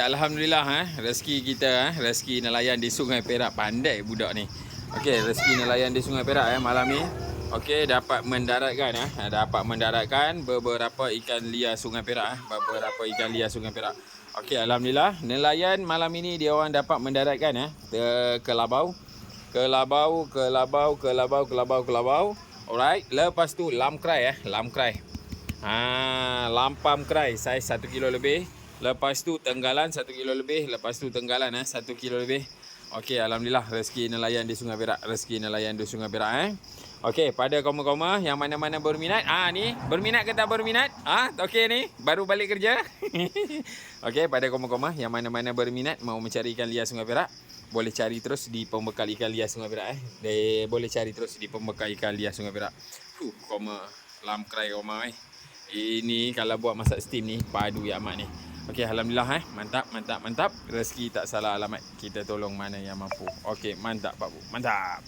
Alhamdulillah rezeki kita rezeki nelayan di Sungai Perak. Pandai budak ni. Okey, rezeki nelayan di Sungai Perak malam ni. Okey, dapat mendaratkan beberapa ikan liar Sungai Perak beberapa ikan liar Sungai Perak. Okey, alhamdulillah nelayan malam ini dia orang dapat mendaratkan ke Labau. Alright, lepas tu lamkrai lamkrai. Lampam krai saiz 1 kilo lebih. Lepas tu tenggalan 1 kilo lebih. Lepas tu tenggalan 1 kilo lebih. Okey, alhamdulillah rezeki nelayan di Sungai Perak. Rezeki nelayan di Sungai Perak Okey, pada koma-koma yang mana-mana berminat. Ni berminat ke tak berminat? Okey ni baru balik kerja. Okey, pada koma-koma yang mana-mana berminat mau mencari ikan liar Sungai Perak, boleh cari terus di pembekal ikan liar Sungai Perak boleh cari terus di pembekal ikan liar Sungai Perak. Koma lamkrai koma Ini kalau buat masak steam ni padu ya mak ni. Okey, alhamdulillah mantap. Rezeki tak salah alamat. Kita tolong mana yang mampu. Okey, mantap Pak Bu. Mantap.